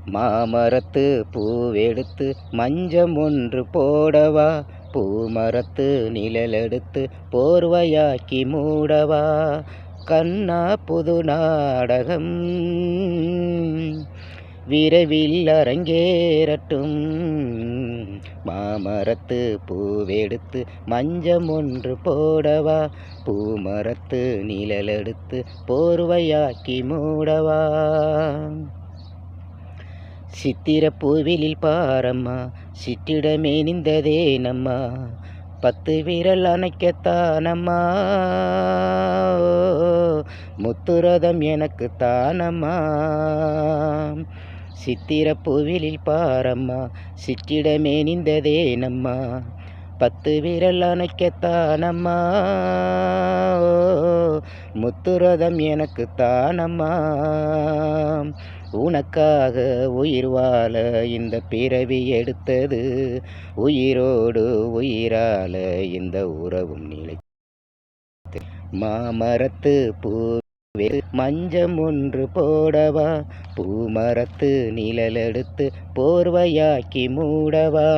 மாமரத்து பூவெடுத்து மஞ்சம் ஒன்று போடவா, பூமரத்து நிழலெடுத்து போர்வையாக்கி மூடவா, கண்ணா புது நாடகம் விரைவில் அரங்கேறட்டும். மாமரத்து பூவெடுத்து மஞ்சம் ஒன்று போடவா, பூமரத்து நிழலெடுத்து போர்வையாக்கி மூடவா. சித்திர பூவிலில் பாரம்மா, சிற்றிடமே நின்றதே நம்மா, 10 விரல் அணைக்கத்தானம்மா, முத்துரதம் எனக்கு தானம்மா. சித்திர பூவிலில் பாரம்மா, சிற்றிடமே நின்றதே நம்மா, 10 விரல் அணைக்கத்தானம்மா, முத்துரதம் எனக்கு தானம்மா. உனக்காக உயிர் வாழ இந்த பிறவி எடுத்தது, உயிரோடு உயிரால இந்த உறவும் நிலைத்தது. மாமரத்து பூவே மஞ்சம் ஒன்று போடவா, பூமரத்து நிழலெடுத்து போர்வையாக்கி மூடவா.